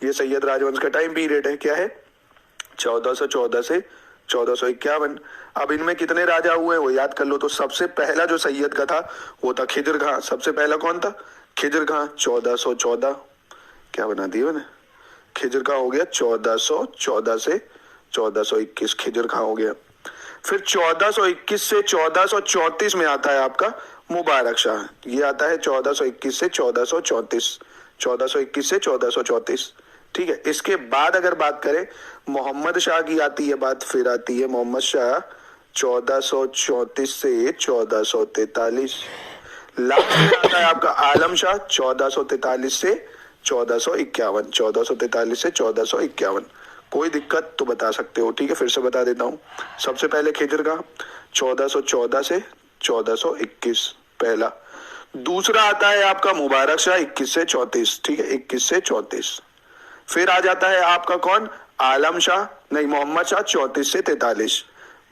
ये सैयद राजवंश का टाइम पीरियड है। क्या है? 1414 से 1451। अब इनमें कितने राजा हुए वो याद कर लो। तो सबसे पहला जो सैयद का था वो था खिजर खां। सबसे पहला कौन था? खिजर खां, 1414। क्या बना दिया मैंने? खिजर खां हो गया 1414 से 1421, खिजर खां हो गया। फिर 1421 से 1434 में आता है आपका मुबारक शाह। ये आता है 1421 से 1434, 1421 से 1434। ठीक है। इसके बाद अगर बात करें मोहम्मद शाह की आती है बात, फिर आती है मोहम्मद शाह 1434 से 1443। लास्ट में आता है आपका आलम शाह 1443 से 1451, 1443 से 1451। कोई दिक्कत तो बता सकते हो। ठीक है, फिर से बता देता हूं। सबसे पहले खिजर का 1414 से 1421 पहला। दूसरा आता है आपका मुबारक शाह 21 से 34। ठीक है, 21 से 34। फिर आ जाता है आपका कौन? आलम शाह, नहीं मोहम्मद शाह 34 से 43।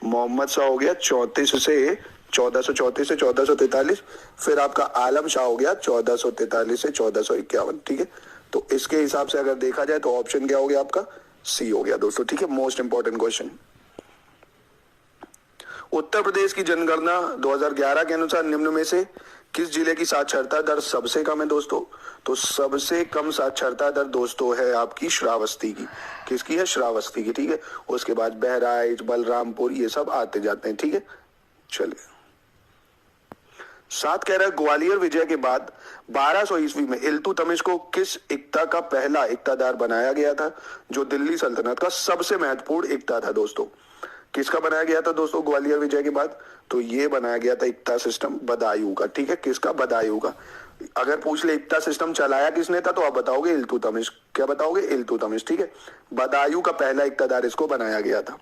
मोहम्मद शाह हो गया 34 से 1434 से 1443। फिर आपका आलम शाह हो गया 1443 से 1451। ठीक है, तो इसके हिसाब से अगर देखा जाए तो ऑप्शन क्या हो गया आपका? सी हो गया दोस्तों। ठीक है, most important question. Uttar Pradesh की जनगणना 2011 के अनुसार निम्न में से किस जिले की साक्षरता दर सबसे कम है दोस्तों? तो सबसे कम साक्षरता दर दोस्तों है आपकी श्रावस्ती की। किसकी है? श्रावस्ती की। ठीक है, उसके बाद बहराइच, बलरामपुर, ये सब आते जाते हैं। ठीक है, चलिए। 7 कह रहा है ग्वालियर विजय के बाद 1200 ईस्वी में इल्तुतमिश को किस इक्ता का पहला इक्तादार बनाया गया था, जो दिल्ली सल्तनत का सबसे महत्वपूर्ण इक्ता था दोस्तों? किसका बनाया गया था दोस्तों ग्वालियर विजय के बाद? तो ये बनाया गया था इक्ता सिस्टम बदायूं का। ठीक है, किसका? बदायूं का। अगर पूछ ले इक्ता सिस्टम चलाया किसने था, तो आप बताओगे इल्तुतमिश। क्या बताओगे? इल्तुतमिश। ठीक है, बदायूं का पहला इक्तादार इसको बनाया गया था।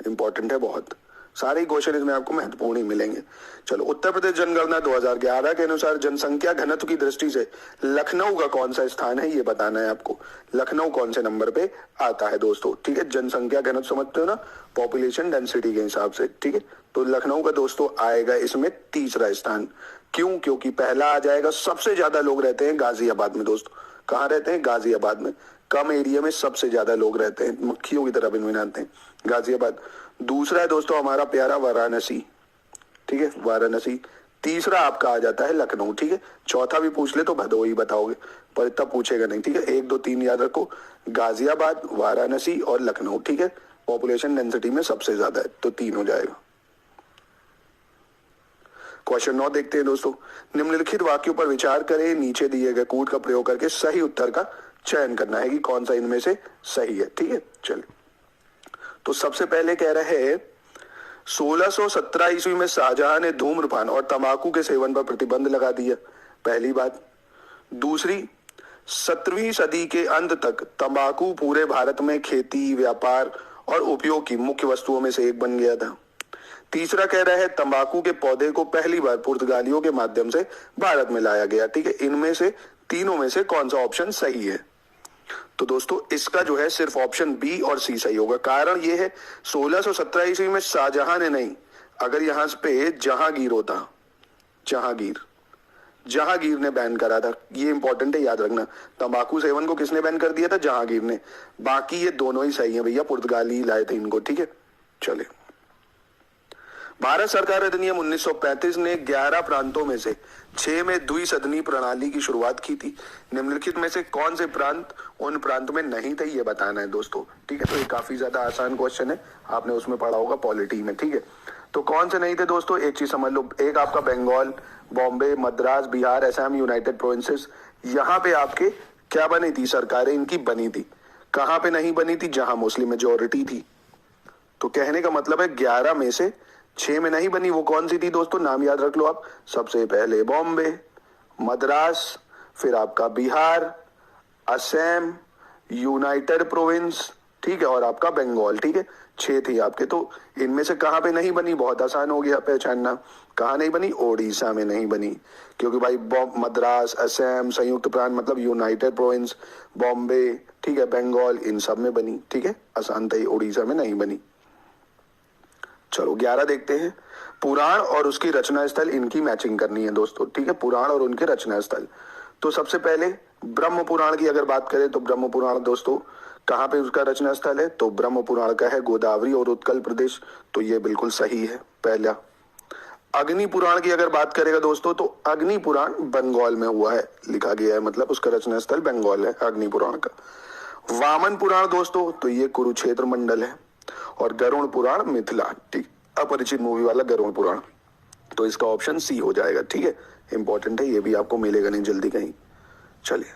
इंपॉर्टेंट है बहुत, सारे क्वेश्चन इसमें आपको महत्वपूर्ण ही मिलेंगे। चलो, उत्तर प्रदेश जनगणना 2011 के अनुसार जनसंख्या घनत्व की दृष्टि से लखनऊ का कौन सा स्थान है, ये बताना है आपको। लखनऊ कौन से नंबर पे आता है दोस्तों? ठीक है, जनसंख्या घनत्व समझते हो ना, पॉपुलेशन डेंसिटी के हिसाब से। ठीक है, तो लखनऊ का दोस्तों आएगा इसमें तीसरा स्थान। क्यों? क्योंकि पहला आ जाएगा, सबसे ज्यादा लोग रहते हैं गाजियाबाद में दोस्तों। कहाँ रहते हैं? गाजियाबाद में। कम एरिया में सबसे ज्यादा लोग रहते हैं, मक्खियों की तरह भिनभिनाते हैं, गाजियाबाद। दूसरा है दोस्तों हमारा प्यारा वाराणसी। ठीक है, वाराणसी। तीसरा आपका आ जाता है लखनऊ। ठीक है, चौथा भी पूछ ले तो भदोही बताओगे, पर इतना पूछेगा नहीं। ठीक है, 1 2 3 याद रखो, गाजियाबाद, वाराणसी और लखनऊ। ठीक है, पॉपुलेशन डेंसिटी में सबसे ज्यादा है, तो 3 हो जाएगा। क्वेश्चन 9 देखते हैं दोस्तों। निम्नलिखित वाक्यों पर विचार करें, नीचे दिए गए कूट का प्रयोग करके सही उत्तर का चयन करना है कि कौन सा इनमें से सही है। ठीक है, चलिए। तो सबसे पहले कह रहे हैं 1617 ईस्वी में शाहजहां ने धूम्रपान और तंबाकू के सेवन पर प्रतिबंध लगा दिया, पहली बात। दूसरी, 17वीं सदी के अंत तक तंबाकू पूरे भारत में खेती, व्यापार और उपयोग की मुख्य वस्तुओं में से एक बन गया था। तीसरा कह रहा है तंबाकू के पौधे को पहली बार पुर्तगालियों के माध्यम से भारत में लाया गया। ठीक है, इनमें से तीनों में से कौन सा ऑप्शन सही है? तो दोस्तों इसका जो है सिर्फ ऑप्शन बी और सी सही होगा। कारण ये है 1617 ईस्वी में शाहजहां ने नहीं, अगर यहां पे जहांगीर होता, जहांगीर ने बैन करा था। ये इंपॉर्टेंट है, याद रखना। तंबाकू सेवन को किसने बैन कर दिया था? जहांगीर ने। बाकी ये दोनों ही सही है भैया, पुर्तगाली लाए थे इनको। ठीक है, चले। भारत सरकार अधिनियम 1935 ने 11 प्रांतों में से 6 में द्विसदनी प्रणाली की शुरुआत की थी। निम्नलिखित में से कौन से प्रांत उन प्रांत में नहीं थे, ये बताना है दोस्तों। ठीक है, तो ये काफी ज्यादा आसान क्वेश्चन है, आपने उसमें पढ़ा होगा पॉलिटी में। ठीक है, तो कौन से नहीं थे दोस्तों? एक चीज समझ लो, एक आपका बंगाल, बॉम्बे, मद्रास, बिहार, असम, यूनाइटेड प्रोविंसेस, यहाँ पे आपके क्या बनी थी? सरकारें इनकी बनी थी। कहाँ पे नहीं बनी थी? जहां मुस्लिम मेजोरिटी थी। तो कहने का मतलब है 11 में से 6 में नहीं बनी। वो कौन सी थी दोस्तों? नाम याद रख लो आप। सबसे पहले बॉम्बे, मद्रास, फिर आपका बिहार, असम, यूनाइटेड प्रोविंस, ठीक है, और आपका बंगाल। ठीक है, 6 थी आपके। तो इनमें से कहां पे नहीं बनी? बहुत आसान हो गया पहचानना। कहां नहीं बनी? ओडिशा में नहीं बनी, क्योंकि भाई मद्रास, असम, संयुक्त प्रांत मतलब यूनाइटेड प्रोविंस, बॉम्बे, ठीक है, बंगाल, इन सब में बनी। ठीक है, आसान था, ओडिशा में नहीं बनी। चलो 11 देखते हैं। पुराण और उसकी रचना स्थल, इनकी मैचिंग करनी है दोस्तों। ठीक है, पुराण और उनके रचना स्थल। तो सबसे पहले ब्रह्म पुराण की अगर बात करें तो ब्रह्म पुराण दोस्तों कहाँ पे उसका रचना स्थल है, तो ब्रह्म पुराण का है गोदावरी और उत्कल प्रदेश, तो ये बिल्कुल सही है पहला। अग्नि पुराण की अगर बात करेगा दोस्तों तो अग्नि पुराण बंगाल में हुआ है, लिखा गया है, मतलब उसका रचना स्थल बंगाल है अग्नि पुराण का। वामन पुराण दोस्तों तो ये कुरुक्षेत्र मंडल है, और गरुड़ पुराण मिथिला, ठीक, अपरिचित मूवी वाला गरुड़ पुराण, तो इसका ऑप्शन सी हो जाएगा, ठीक है, इंपॉर्टेंट है, ये भी आपको मिलेगा नहीं जल्दी कहीं। चलिए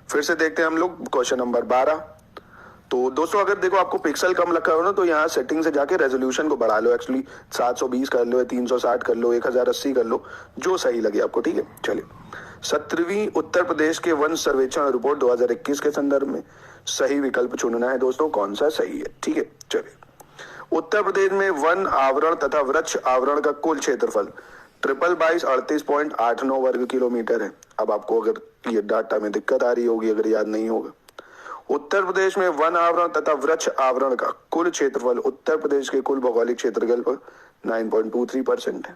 फिर से देखते हैं हम लोग क्वेश्चन नंबर 12। तो दोस्तों अगर देखो आपको पिक्सल कम रखा हो ना तो यहाँ सेटिंग से जाके रेजोल्यूशन को बढ़ा लो, एक्चुअली 720 कर लो, 360 कर लो, 1080 कर लो, जो सही लगे आपको, ठीक है। चलिए 17वीं उत्तर प्रदेश के वन सर्वेक्षण रिपोर्ट 2021 के संदर्भ में सही विकल्प चुनना है दोस्तों, कौन सा सही है, ठीक है। चलिए उत्तर प्रदेश में वन आवरण तथा वृक्ष आवरण का कुल क्षेत्रफल 3889 वर्ग किलोमीटर है। अब आपको अगर ये डाटा में दिक्कत आ रही होगी, अगर याद नहीं होगा, उत्तर प्रदेश में वन आवरण तथा वृक्ष आवरण का कुल क्षेत्रफल उत्तर प्रदेश के कुल भौगोलिक क्षेत्रफल पर 9.23% है।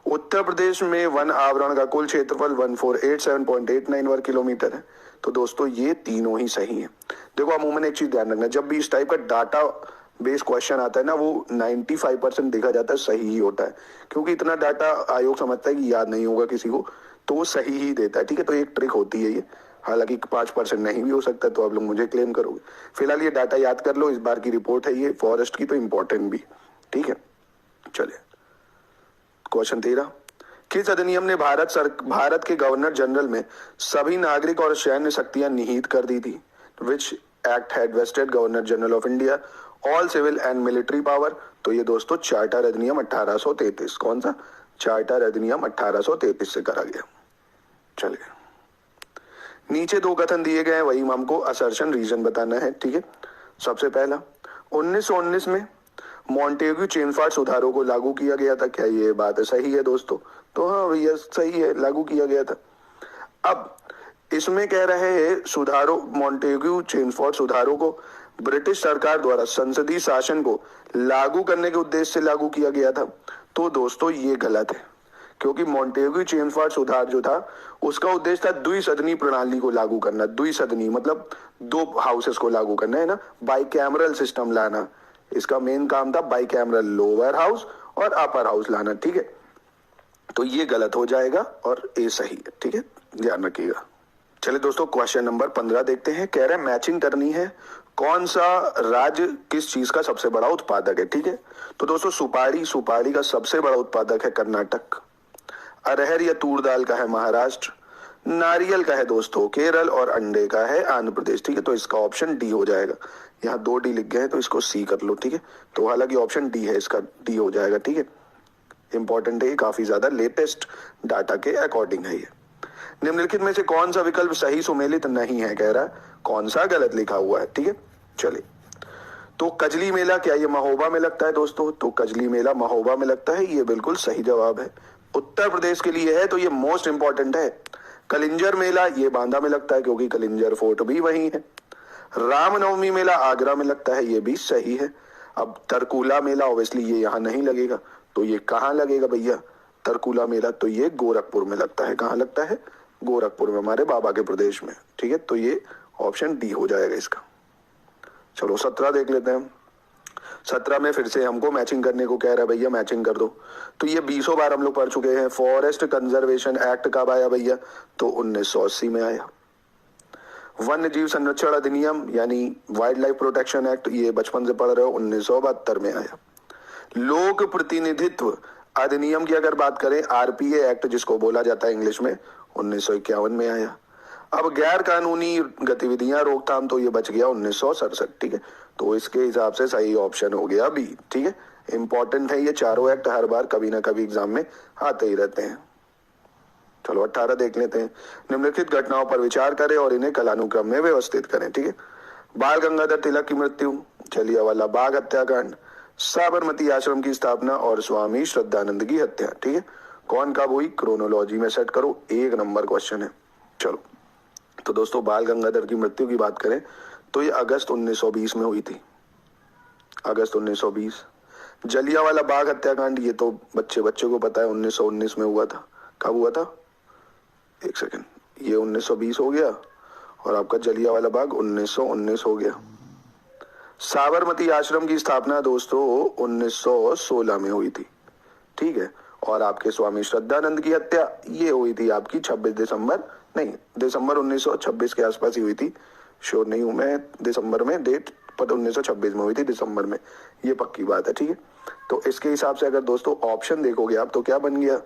उत्तर प्रदेश में वन आवरण का कुल क्षेत्रफल 1487.89 वर्ग किलोमीटर है। तो दोस्तों ये तीनों ही सही है। देखो अमूमन एक चीज ध्यान रखना, जब भी इस टाइप का डाटा बेस्ड क्वेश्चन आता है ना, वो 95% देखा जाता है सही ही होता है, क्योंकि इतना डाटा आयोग समझता है कि याद नहीं होगा किसी को, तो वो सही ही देता है, ठीक है। तो एक ट्रिक होती है ये, हालांकि 5% नहीं भी हो सकता, तो आप लोग मुझे क्लेम करोगे। फिलहाल ये डाटा याद कर लो, इस बार की रिपोर्ट है ये फॉरेस्ट की, तो इंपॉर्टेंट भी, ठीक है। चलिए क्वेश्चन 13, किस अधिनियम ने भारत के गवर्नर जनरल में सभी नागरिक और सैन्य शक्तियां निहित कर दी थी? Which act had vested governor general of India all civil and military power? तो ये दोस्तों चार्टर अधिनियम 1833, कौन सा? चार्टर अधिनियम 1833 से करा गया। चलिए नीचे दो कथन दिए गए हैं, वही हमको असर्शन रीजन बताना है, ठीक है। सबसे पहला 1919 में मॉन्टेग्यू चेमफोर्ड सुधारों को लागू किया गया था, क्या ये बात सही है दोस्तों? तो हाँ भैया सही है, लागू किया गया था। अब इसमें कह रहे हैं सुधारों, मॉन्टेग्यू चेमफोर्ड सुधारों को ब्रिटिश सरकार द्वारा संसदीय शासन को लागू करने के उद्देश्य से लागू किया गया था, तो दोस्तों ये गलत है, क्योंकि मॉन्टेग्यू चेमफोर्ड सुधार जो था उसका उद्देश्य था द्विसदनी प्रणाली को लागू करना। द्विसदनी मतलब दो हाउसेस को लागू करना है ना, बाइकैमरल सिस्टम लाना, इसका मेन काम था बाइकैमरल लोअर हाउस और अपर हाउस लाना, ठीक है। तो ये गलत हो जाएगा और ए सही है, ठीक है, ध्यान रखिएगा। चलिए दोस्तों क्वेश्चन नंबर 15 देखते हैं। कह रहे हैं मैचिंग करनी है, कौन सा राज्य किस चीज का सबसे बड़ा उत्पादक है, ठीक है। तो दोस्तों सुपारी का सबसे बड़ा उत्पादक है कर्नाटक, अरहर या तूर दाल का है महाराष्ट्र, नारियल का है दोस्तों केरल, और अंडे का है आंध्र प्रदेश, ठीक है। तो इसका ऑप्शन डी हो जाएगा। यहाँ 2 डी लिख गए हैं तो इसको सी कर लो, ठीक है। तो हालांकि ऑप्शन डी है, इसका डी हो जाएगा, ठीक है। इंपॉर्टेंट है ये, काफी ज्यादा लेटेस्ट डाटा के अकॉर्डिंग है ये। निम्नलिखित में से कौन सा विकल्प सही सुमेलित नहीं है, कह रहा है, कौन सा गलत लिखा हुआ है, ठीक है। चलिए तो कजली मेला क्या ये महोबा में लगता है दोस्तों? तो कजली मेला महोबा में लगता है, ये बिल्कुल सही जवाब है। उत्तर प्रदेश के लिए है तो ये मोस्ट इंपॉर्टेंट है। कलिंजर मेला ये बांदा में लगता है, क्योंकि कलिंजर फोर्ट भी वहीं है। रामनवमी मेला आगरा में लगता है, ये भी सही है। अब तरकुला मेला ऑब्वियसली ये यहाँ नहीं लगेगा, तो ये कहाँ लगेगा भैया तरकुला मेला? तो ये गोरखपुर में लगता है। कहाँ लगता है? गोरखपुर में, हमारे बाबा के प्रदेश में, ठीक है। तो ये ऑप्शन डी हो जाएगा इसका। चलो 17 देख लेते हैं। 17 में फिर से हमको मैचिंग करने को कह रहा है, भैया मैचिंग कर दो। तो ये 20 बार हम लोग पढ़ चुके हैं। फॉरेस्ट कंजर्वेशन एक्ट कब आया भैया? तो 1980 में आया। वन्य जीव संरक्षण अधिनियम यानी वाइल्ड लाइफ प्रोटेक्शन एक्ट, ये बचपन से पढ़ रहे हो, 1972 में आया। लोक प्रतिनिधित्व अधिनियम की अगर बात करें, आरपीए एक्ट जिसको बोला जाता है इंग्लिश में, 1951 में आया। अब गैर कानूनी गतिविधियां रोकथाम, तो ये बच गया 1967, ठीक है। तो इसके हिसाब से सही ऑप्शन हो गया बी, ठीक है। इंपॉर्टेंट है ये चारों एक्ट, हर बार कभी ना कभी एग्जाम में आते ही रहते हैं। चलो 18 देख लेते हैं। निम्नलिखित घटनाओं पर विचार करें और इन्हें कालानुक्रम में व्यवस्थित करें, ठीक है। बाल गंगाधर तिलक की मृत्यु, जलियांवाला बाग हत्याकांड, साबरमती आश्रम की स्थापना और स्वामी श्रद्धानंद की हत्या, ठीक है। कौन कब हुई? क्रोनोलॉजी में सेट करो, 1 नंबर क्वेश्चन है। चलो तो दोस्तों बाल गंगाधर की मृत्यु की बात करें तो ये अगस्त 1920 में हुई थी, अगस्त 1920। जलियांवाला बाग हत्याकांड ये तो बच्चे को पता है, 1919 में हुआ था। कब हुआ था? एक सेकंड, ये 1920 हो गया और आपका जलियांवाला बाग 1919 हो गया। साबरमती आश्रम की स्थापना दोस्तों 1916 में हुई थी, ठीक है। और आपके स्वामी श्रद्धानंद की हत्या ये हुई थी आपकी 26 दिसंबर, नहीं दिसंबर 1926 के आसपास ही हुई थी, श्योर नहीं हूं मैं दिसंबर में डेट, पर 1926 में हुई थी दिसंबर में, ये पक्की बात है, ठीक है। तो इसके हिसाब से अगर दोस्तों ऑप्शन देखोगे आप तो क्या बन गया,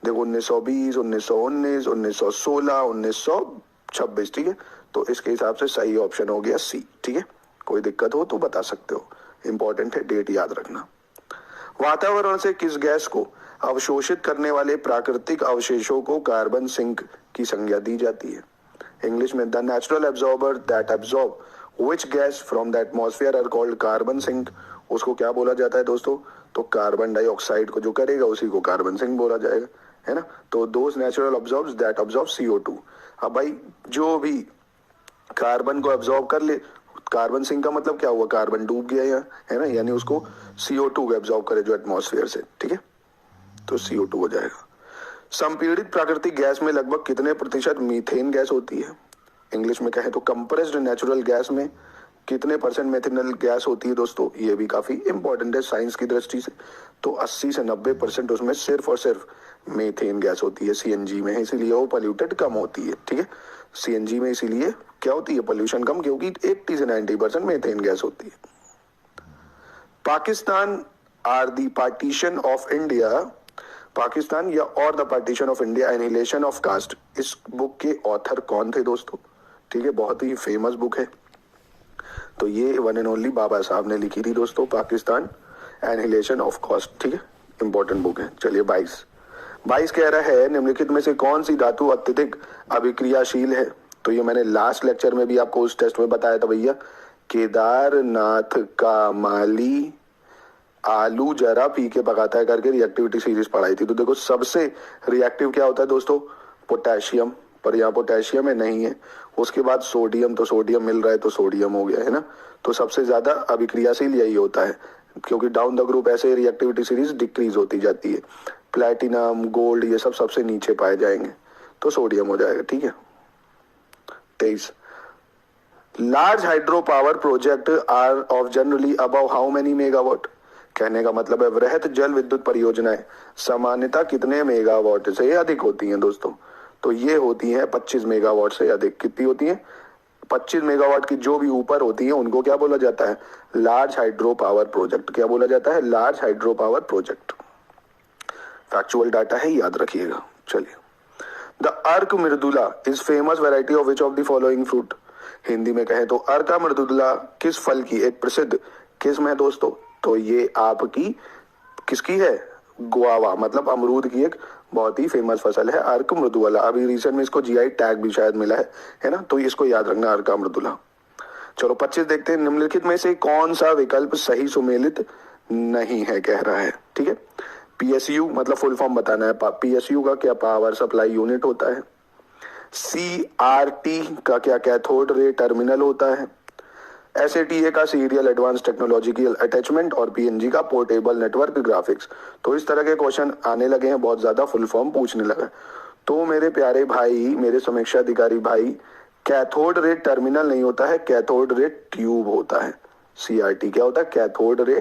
देखो 1920, 1919, 1916, 1926, ठीक है। तो इसके हिसाब से सही ऑप्शन हो गया सी, ठीक है। कोई दिक्कत हो तो बता सकते हो, इंपॉर्टेंट है, डेट याद रखना। वातावरण से किस गैस को अवशोषित करने वाले प्राकृतिक अवशेषों को कार्बन सिंक की संज्ञा दी जाती है। इंग्लिश में the natural absorber that absorb which gas from the atmosphere are called carbon sink, उसको क्या बोला जाता है दोस्तों, तो कार्बन डाइऑक्साइड को जो करेगा उसी को कार्बन सिंक बोला जाएगा, है ना। तो those natural absorbs that absorb CO2। अब भाई जो भी कार्बन को एब्जॉर्ब कर ले, कार्बन सिंक का मतलब क्या हुआ, कार्बन डूब गया यहाँ, है ना, यानी उसको CO2 को एब्जॉर्ब करे जो एटमॉस्फेयर से, ठीक है, तो CO2 हो जाएगा। संपीड़ित प्राकृतिक गैस में लगभग कितने प्रतिशत मीथेन गैस होती है। इंग्लिश में कहें तो कंप्रेस्ड नेचुरल गैस में कितने परसेंट मेथेनल गैस होती है दोस्तों, ये भी काफी इंपॉर्टेंट है साइंस की दृष्टि से। तो 80 से 90% उसमें सिर्फ और सिर्फ मेथेन गैस होती है, CNG में है, इसीलिए वो पोल्यूटेड कम होती है, ठीक है। CNG में इसीलिए क्या होती है, पोल्यूशन कम, क्योंकि 80 से 90% मेथेन गैस होती है। Pakistan or the partition of India, Pakistan या और the partition of India annihilation of caste, इस बुक के ऑथर कौन थे दोस्तों, ठीक है, बहुत ही फेमस बुक है। तो ये वन एंड ओनली बाबा साहब ने लिखी थी दोस्तों, पाकिस्तान एनिहिलेशन ऑफ कास्ट, ठीक है, इंपॉर्टेंट बुक है। चलिए 22 कह रहा है निम्नलिखित में से कौन सी धातु अत्यधिक अभिक्रियाशील है। तो ये मैंने लास्ट लेक्चर में भी आपको उस टेस्ट में बताया था भैया, केदारनाथ का माली आलू जरा पी के पकाता है करके रिएक्टिविटी सीरीज पढ़ाई थी। तो देखो सबसे रिएक्टिव क्या होता है दोस्तों, पोटेशियम, पर यहाँ पोटेशियम है नहीं है। उसके बाद सोडियम, तो सोडियम मिल रहा है तो सोडियम हो गया, है ना। तो सबसे ज्यादा अभिक्रियाशील यही होता है, क्योंकि डाउन द ग्रुप ऐसे रिएक्टिविटी सीरीज डिक्रीज होती जाती है। प्लैटिनम, गोल्ड, ये सब सबसे नीचे पाए जाएंगे, तो सोडियम हो जाएगा, ठीक है। 23 large hydro power project are of generally above how many megawatt. कहने का मतलब है वृहत जल विद्युत परियोजनाएं सामान्यतः कितने मेगावाट से अधिक होती हैं दोस्तों, तो ये होती हैं 25 मेगावाट से अधिक। कितनी होती हैं, 25 मेगावाट की जो भी ऊपर होती है उनको क्या बोला जाता है, लार्ज हाइड्रो पावर प्रोजेक्ट। क्या बोला जाता है, large hydro power project. Factual data है, याद रखिएगा। चलिए, द अर्क Mridula is famous variety of which of the following fruit. Hindi में कहें तो अर्का मृदुला किस फल की एक प्रसिद्ध किस्म है दोस्तों, तो ये आपकी किसकी है, गुआवा, मतलब अमरूद की एक बहुत ही फेमस फसल है अर्क मृदुला। अभी रिसेंट में इसको GI टैग भी शायद मिला है ना, तो इसको याद रखना, अर्का मृदुला। चलो 25 देखते हैं, निम्नलिखित में से कौन सा विकल्प सही सुमेलित नहीं है, कह रहा है, ठीक है। PSU मतलब फुल फॉर्म बताना है, PSU का क्या पावर सप्लाई यूनिट होता है। CRT का क्या कैथोड रे टर्मिनल होता है। SATA का सीरियल एडवांस टेक्नोलॉजिकल अटैचमेंट और PNG का पोर्टेबल नेटवर्क ग्राफिक्स। तो इस तरह के क्वेश्चन आने लगे हैं, बहुत ज्यादा फुल फॉर्म पूछने लगा। तो मेरे प्यारे भाई, मेरे समीक्षा अधिकारी भाई, कैथोड रे टर्मिनल नहीं होता है, कैथोड रे ट्यूब होता है। CRT क्या होता है, कैथोड रे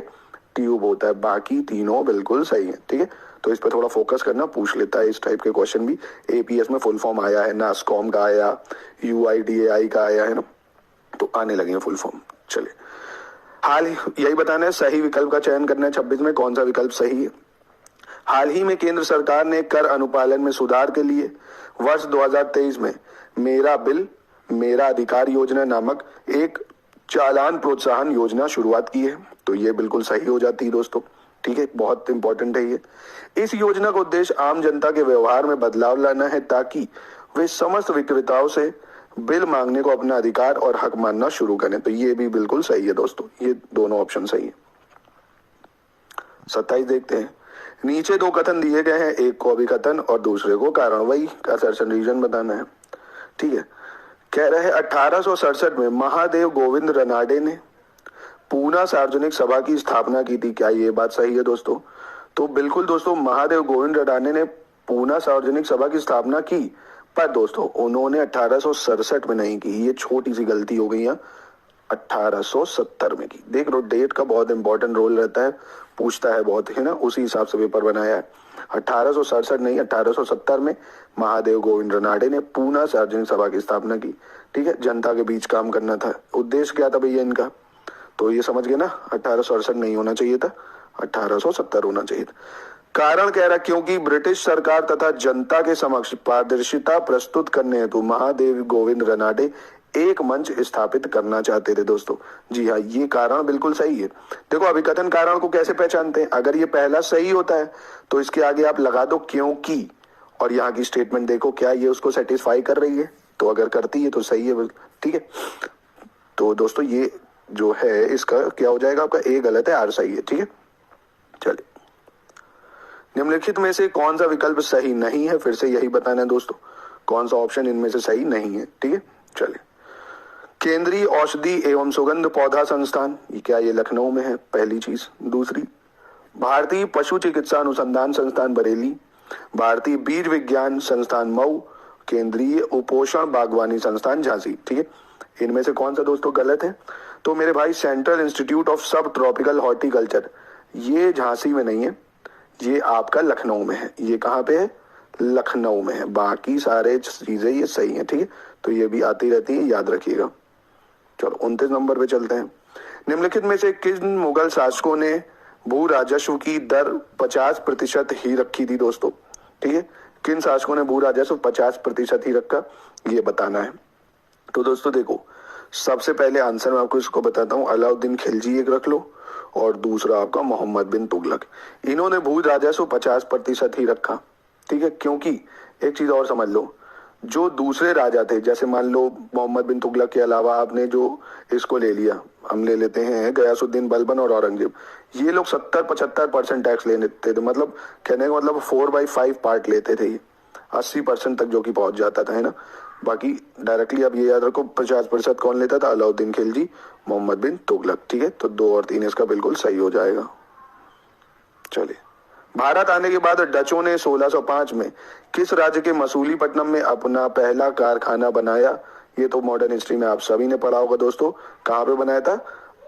ट्यूब होता है। बाकी तीनों बिल्कुल सही है, ठीक है। तो इस पर थोड़ा फोकस करना, पूछ लेता है इस टाइप के क्वेश्चन भी। APS में फुल फॉर्म आया है, नास्कॉम का आया, UIDAI का आया है ना, तो आने लगे हैं फुल फॉर्म। चलिए, हाल ही यही बताना है, सही विकल्प का चयन करना है 26 में, कौन सा विकल्प सही है। हाल ही में केंद्र सरकार ने कर अनुपालन में सुधार के लिए वर्ष 2023 में मेरा बिल मेरा अधिकार योजना नामक एक चालान प्रोत्साहन योजना शुरुआत की है। तो ये बिल्कुल सही हो जाती है दोस्तों, ठीक है, बहुत इंपॉर्टेंट है ये। इस योजना का उद्देश्य आम जनता के व्यवहार में बदलाव लाना है, ताकि वे समस्त विक्रेताओं से बिल मांगने को अपना अधिकार और हक मानना शुरू करें। तो ये भी बिल्कुल सही है दोस्तों, ये दोनों ऑप्शन सही है। 27 देखते हैं, नीचे दो कथन दिए गए हैं, एक को अभिकथन और दूसरे को कारण, वही असर्शन रीजन बताना है, ठीक है। कह रहे हैं 1867 में महादेव गोविंद रनाडे ने पूना सार्वजनिक सभा की स्थापना की थी। क्या ये बात सही है दोस्तों, तो बिल्कुल दोस्तों, महादेव गोविंद रनाडे ने पूना सार्वजनिक सभा की स्थापना की, पर दोस्तों उन्होंने 1867 में नहीं की, ये छोटी सी गलती हो गई है, 1870 में की। देख लो डेट का बहुत इंपॉर्टेंट रोल रहता है, पूछता है बहुत, है ना, उसी हिसाब से पेपर बनाया है। 1867 नहीं, 1870 में महादेव गोविंद रनाडे ने पूना सार्वजनिक सभा की स्थापना की। ठीक है, जनता के बीच काम करना था, उद्देश्य क्या था भैया इनका, तो ये समझ गए ना, 1868 नहीं होना चाहिए था, 1870 होना चाहिए था। कारण कह रहा क्योंकि ब्रिटिश सरकार तथा जनता के समक्ष पारदर्शिता प्रस्तुत करने हेतु महादेव गोविंद रनाडे एक मंच स्थापित करना चाहते थे दोस्तों। जी हाँ, ये कारण बिल्कुल सही है। देखो अभिकथन कारण को कैसे पहचानते हैं, अगर ये पहला सही होता है तो इसके आगे आप लगा दो क्योंकि, और यहाँ की स्टेटमेंट देखो क्या ये उसको सेटिस्फाई कर रही है, तो अगर करती है तो सही है। ठीक है, तो दोस्तों ये जो है इसका क्या हो जाएगा, आपका ए गलत है, आर सही है। ठीक है, चलिए निम्नलिखित में से कौन सा विकल्प सही नहीं है, फिर से यही बताना है दोस्तों, कौन सा ऑप्शन इनमें से सही नहीं है। ठीक है, चलिए केंद्रीय औषधि एवं सुगंध पौधा संस्थान, ये क्या, ये लखनऊ में है, पहली चीज। दूसरी भारतीय पशु चिकित्सा अनुसंधान संस्थान बरेली, भारतीय बीज विज्ञान संस्थान मऊ, केंद्रीय उपोषण बागवानी संस्थान झांसी। ठीक है, इनमें से कौन सा दोस्तों गलत है, तो मेरे भाई सेंट्रल इंस्टीट्यूट ऑफ सब ट्रॉपिकल हॉर्टिकल्चर, ये झांसी में नहीं है, ये आपका लखनऊ में है। ये कहाँ पे है, लखनऊ में है, बाकी सारे चीजें ये सही है। ठीक है, तो ये भी आती रहती है, याद रखिएगा। चलो 29 नंबर पे चलते हैं। निम्नलिखित में से किन मुगल शासकों ने भू राजस्व की दर 50% ही रखी थी दोस्तों। ठीक है, किन शासकों ने भू राजस्व 50% ही रखा, ये बताना है। तो दोस्तों देखो सबसे पहले आंसर मैं आपको इसको बताता हूँ, अलाउद्दीन खिलजी एक रख लो, और दूसरा आपका मोहम्मद बिन तुगलक। इन्होंने भू राजस्व 50% ही रखा। ठीक है, क्योंकि एक चीज और समझ लो, जो दूसरे राजा थे, जैसे मान लो मोहम्मद बिन तुगलक के अलावा आपने जो इसको ले लिया, हम ले लेते हैं गयासुद्दीन बलबन और औरंगजेब, ये लोग 70-75% टैक्स ले लेते थे, मतलब कहने का मतलब 4/5 पार्ट लेते थे, ये 80% तक जो कि पहुंच जाता था, है ना। बाकी डायरेक्टली आप ये याद रखो 50% कौन लेता था, अलाउद्दीन खिलजी, मोहम्मद बिन तुगलक। ठीक है, तो 2 और 3 इसका बिल्कुल सही हो जाएगा। चलिए भारत आने के बाद डचों ने 1605 में किस राज्य के मसूलीपट्टनम में अपना पहला कारखाना बनाया, ये तो मॉडर्न हिस्ट्री में आप सभी ने पढ़ा होगा दोस्तों। कहाँ पे बनाया था,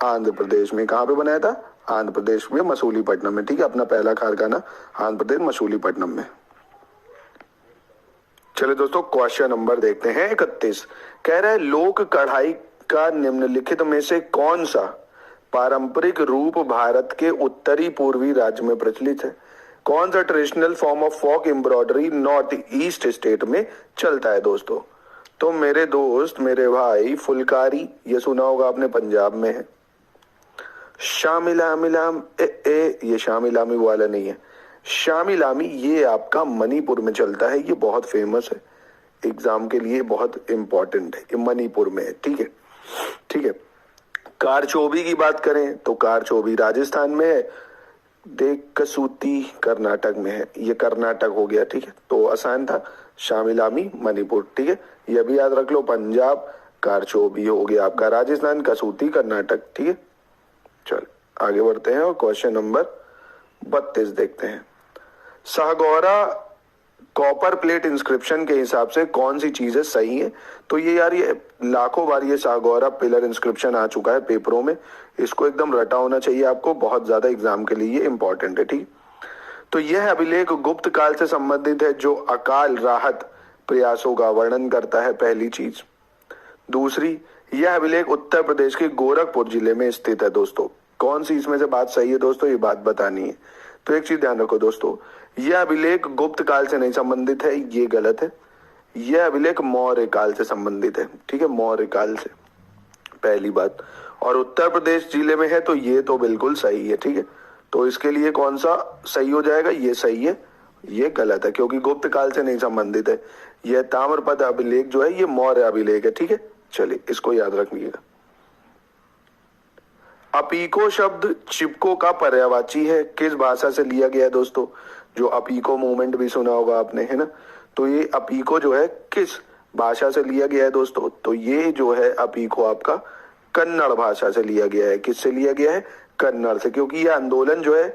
आंध्र प्रदेश में। कहाँ पे बनाया था, आंध्र प्रदेश में मसूलीपट्टनम में। ठीक है, अपना पहला कारखाना आंध्र प्रदेश मसूलीपट्टनम में। चलिए दोस्तों क्वेश्चन नंबर देखते हैं 31। कह रहा है लोक कढ़ाई का निम्नलिखित में से कौन सा पारंपरिक रूप भारत के उत्तरी पूर्वी राज्य में प्रचलित है, कौन सा traditional form of folk embroidery north east state में चलता है दोस्तों। तो मेरे दोस्त मेरे भाई फुलकारी, ये सुना होगा आपने, पंजाब में है। शामिलामिलाम ये शामिलामी वाला नहीं है, शामिलामी ये आपका मणिपुर में चलता है, ये बहुत फेमस है, एग्जाम के लिए बहुत इंपॉर्टेंट है, ये मणिपुर में है। ठीक है, ठीक है। कारचोबी की बात करें तो कारचोबी राजस्थान में है, देख कसूती कर्नाटक में है, ये कर्नाटक हो गया। ठीक है, तो आसान था, शामिलामी मणिपुर। ठीक है, ये भी याद रख लो, पंजाब कारचोबी हो गया आपका राजस्थान, कसूती कर्नाटक। ठीक है, चल आगे बढ़ते हैं और क्वेश्चन नंबर 32 देखते हैं। साहगौरा कॉपर प्लेट इंस्क्रिप्शन के हिसाब से कौन सी चीजें सही है, तो ये यार ये लाखों बार ये साहगौरा पिलर इंस्क्रिप्शन आ चुका है पेपरों में, इसको एकदम रटा होना चाहिए आपको, बहुत ज्यादा एग्जाम के लिए ये इंपॉर्टेंट है। ठीक, तो यह अभिलेख गुप्त काल से संबंधित है जो अकाल राहत प्रयासों का वर्णन करता है, पहली चीज। दूसरी, यह अभिलेख उत्तर प्रदेश के गोरखपुर जिले में स्थित है दोस्तों। कौन सी इसमें से बात सही है दोस्तों, ये बात बतानी है। तो एक चीज ध्यान रखो दोस्तों, यह अभिलेख गुप्त काल से नहीं संबंधित है, ये गलत है। यह अभिलेख मौर्य काल से संबंधित है। ठीक है, मौर्य काल से, पहली बात। और उत्तर प्रदेश जिले में है, तो ये तो बिल्कुल सही है। ठीक है, तो इसके लिए कौन सा सही हो जाएगा, ये सही है, ये गलत है क्योंकि गुप्त काल से नहीं संबंधित है। यह ताम्रपद अभिलेख जो है ये मौर्य अभिलेख है। ठीक है, चलिए इसको याद रखिएगा। अपीको शब्द चिपको का पर्यायवाची है, किस भाषा से लिया गया है दोस्तों। जो अपीको मूवमेंट भी सुना होगा आपने, है ना, तो ये अपीको जो है किस भाषा से लिया गया है दोस्तों, तो ये जो है अपीको आपका कन्नड़ भाषा से लिया गया है। किससे लिया गया है, कन्नड़ से, क्योंकि ये आंदोलन जो है,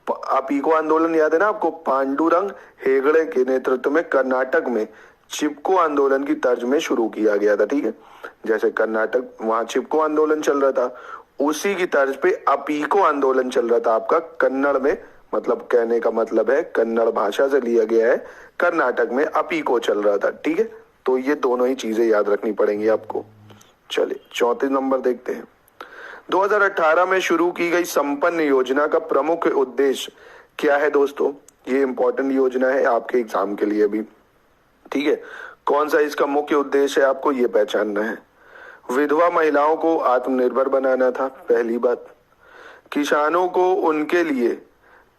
अपीको आंदोलन याद है ना आपको, पांडुरंग हेगड़े के नेतृत्व में कर्नाटक में चिपको आंदोलन की तर्ज में शुरू किया गया था, ठीक है। जैसे कर्नाटक, वहां चिपको आंदोलन चल रहा था, उसी की तर्ज पे अपीको आंदोलन चल रहा था आपका कन्नड़ में, मतलब कहने का मतलब है कन्नड़ भाषा से लिया गया है, कर्नाटक में अपीको चल रहा था, ठीक है। तो ये दोनों ही चीजें याद रखनी पड़ेंगी आपको। चलिए 34 नंबर देखते हैं। 2018 में शुरू की गई संपन्न योजना का प्रमुख उद्देश्य क्या है दोस्तों? ये इंपॉर्टेंट योजना है आपके एग्जाम के लिए भी, ठीक है। कौन सा इसका मुख्य उद्देश्य है आपको ये पहचानना है। विधवा महिलाओं को आत्मनिर्भर बनाना था, पहली बात। किसानों को उनके लिए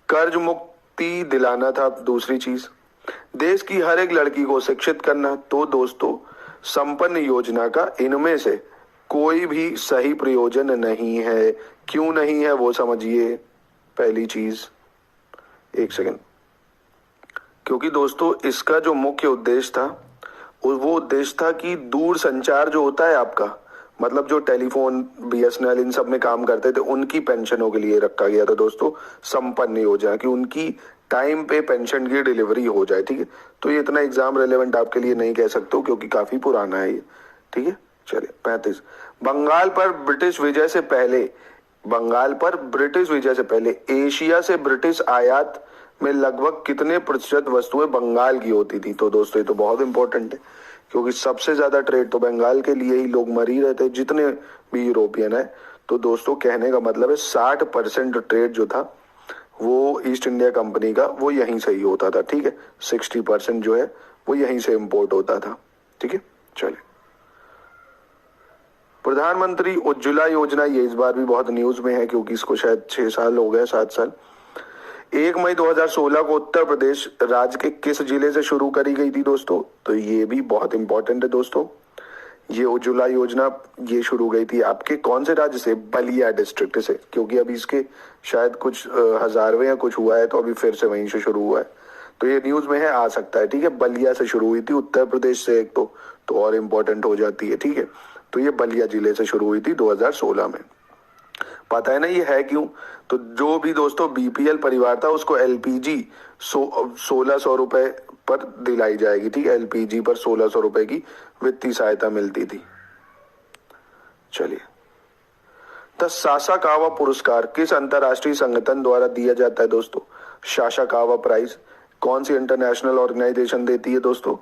कर्ज मुक्ति दिलाना था, दूसरी चीज। देश की हर एक लड़की को शिक्षित करना। तो दोस्तों संपन्न योजना का इनमें से कोई भी सही प्रयोजन नहीं है। क्यों नहीं है वो समझिए। पहली चीज, एक सेकंड, क्योंकि दोस्तों इसका जो मुख्य उद्देश्य था वो उद्देश्य था कि दूर संचार जो होता है आपका, मतलब जो टेलीफोन, बीएसएनएल इन सब में काम करते थे, उनकी पेंशनों के लिए रखा गया था दोस्तों संपन्न योजना, कि उनकी टाइम पे पेंशन की डिलीवरी हो जाए, ठीक है। तो ये इतना एग्जाम रेलेवेंट आपके लिए नहीं कह सकते हो क्योंकि काफी पुराना है ये, ठीक है। चलिए 35, बंगाल पर ब्रिटिश विजय से पहले एशिया से ब्रिटिश आयात में लगभग कितने प्रतिशत वस्तुएं बंगाल की होती थी? तो दोस्तों ये तो बहुत इंपॉर्टेंट है क्योंकि सबसे ज्यादा ट्रेड तो बंगाल के लिए ही लोग मर ही रहते जितने भी यूरोपियन है। तो दोस्तों कहने का मतलब है 60% ट्रेड जो था वो ईस्ट इंडिया कंपनी का वो यहीं से ही होता था, ठीक है। 60% जो है वो यहीं से इंपोर्ट होता था, ठीक है। चलिए प्रधानमंत्री उज्ज्वला योजना, ये इस बार भी बहुत न्यूज में है क्योंकि इसको शायद 6 साल हो गए, 7 साल। 1 मई 2016 को उत्तर प्रदेश राज्य के किस जिले से शुरू करी गई थी दोस्तों? तो ये भी बहुत इंपॉर्टेंट है दोस्तों। ये उज्ज्वला योजना ये शुरू गई थी आपके कौन से राज्य से? बलिया डिस्ट्रिक्ट से, क्योंकि अभी इसके शायद कुछ हजारवें या कुछ हुआ है तो अभी फिर से वहीं से शुरू हुआ है। तो ये न्यूज में है, आ सकता है, ठीक है। बलिया से शुरू हुई थी, उत्तर प्रदेश से एक तो और इम्पोर्टेंट हो जाती है, ठीक है। तो ये बलिया जिले से शुरू हुई थी 2016 में। पता है ना ये है क्यों? तो जो भी दोस्तों बीपीएल परिवार था उसको एलपीजी 1600 रुपए पर दिलाई जाएगी, ठीक है। एलपीजी पर 1600 रुपए की वित्तीय सहायता मिलती थी। चलिए द सासाकावा पुरस्कार किस अंतरराष्ट्रीय संगठन द्वारा दिया जाता है दोस्तों? सासाकावा प्राइज कौन सी इंटरनेशनल ऑर्गेनाइजेशन देती है दोस्तों?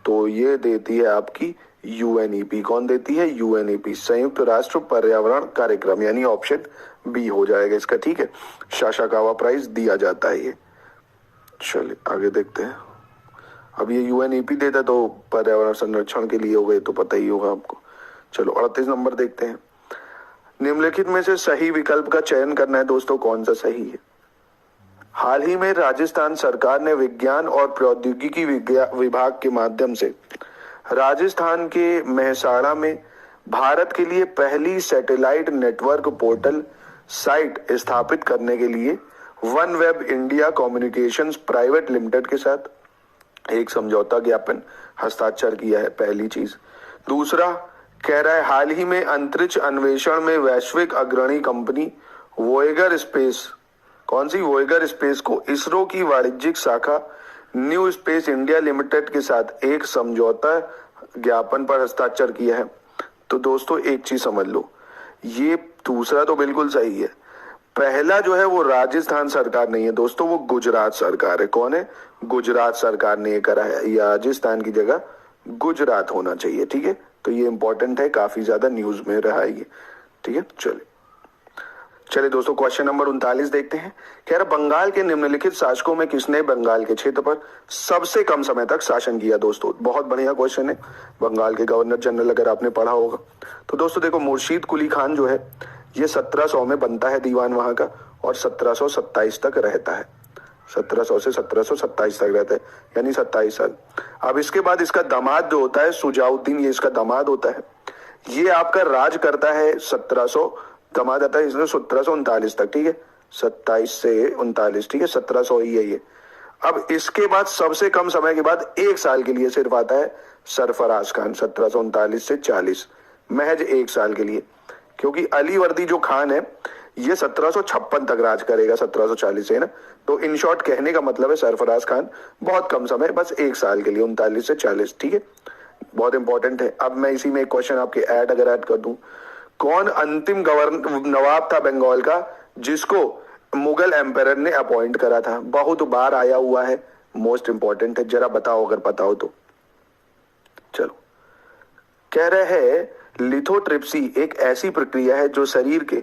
तो ये देती है आपकी यूएनईपी। कौन देती है? यूएनईपी, संयुक्त राष्ट्र पर्यावरण कार्यक्रम, यानी ऑप्शन बी हो जाएगा इसका, ठीक है। सासाकावा प्राइज दिया जाता है ये। चलिए आगे देखते हैं। अब ये यूएनईपी देता तो पर्यावरण संरक्षण के लिए हो गए, तो पता ही होगा आपको। चलो 38 नंबर देखते हैं। निम्नलिखित में से सही विकल्प का चयन करना है दोस्तों, कौन सा सही है? हाल ही में राजस्थान सरकार ने विज्ञान और प्रौद्योगिकी विभाग के माध्यम से राजस्थान के मेहसाणा में भारत के लिए पहली सैटेलाइट नेटवर्क पोर्टल साइट स्थापित करने के लिए one web India communications private limited के साथ एक समझौता ज्ञापन हस्ताक्षर किया है, पहली चीज। दूसरा कह रहा है हाल ही में अंतरिक्ष अन्वेषण में वैश्विक अग्रणी कंपनी वोएगर स्पेस, कौन सी? वोएगर स्पेस को इसरो की वाणिज्यिक शाखा न्यू स्पेस इंडिया लिमिटेड के साथ एक समझौता ज्ञापन पर हस्ताक्षर किया है। तो दोस्तों एक चीज समझ लो, ये दूसरा तो बिल्कुल सही है, पहला जो है वो राजस्थान सरकार नहीं है दोस्तों, वो गुजरात सरकार है। कौन है? गुजरात सरकार ने ये करा है, या राजस्थान की जगह गुजरात होना चाहिए, ठीक है। तो ये इंपॉर्टेंट है, काफी ज्यादा न्यूज में रहा है ये, ठीक है। चलिए दोस्तों क्वेश्चन नंबर 39 देखते हैं। कह रहा बंगाल के निम्नलिखित शासकों में किसने बंगाल के क्षेत्र पर सबसे कम समय तक शासन किया? दोस्तों बहुत बढ़िया क्वेश्चन है, बंगाल के गवर्नर जनरल अगर आपने पढ़ा होगा तो। दोस्तों देखो मुर्शीद कुली खान जो है ये 1700 में बनता है दीवान वहां का, और 1727 तक रहता है, 1700 से 1727 तक रहता है, यानी 27 साल। अब इसके बाद इसका दामाद जो होता है सुजाउद्दीन, ये इसका दामाद होता है, ये आपका राज करता है 1700, दामाद आता है इसमें 1739 तक, ठीक है। 27 से 39, ठीक है, 1700 ही है ये। अब इसके बाद सबसे कम समय के बाद 1 साल के लिए सिर्फ आता है सरफराज खान, 1739 से 40, महज 1 साल के लिए। क्योंकि अली वर्दी जो खान है ये 1756 तक राज करेगा, 1740 से ना। तो इन शॉर्ट कहने का मतलब है सरफराज खान बहुत कम समय, बस 1 साल के लिए, 39 से 40, ठीक है, बहुत इंपॉर्टेंट है। अब मैं इसी में एक क्वेश्चन आपके अगर ऐड कर दूं, कौन अंतिम नवाब था बंगाल का जिसको मुगल एम्पायर ने अपॉइंट करा था? बहुत बार आया हुआ है, मोस्ट इंपॉर्टेंट है, जरा बताओ अगर पता हो तो। चलो, कह रहे हैं लिथोट्रिप्सी एक ऐसी प्रक्रिया है जो शरीर के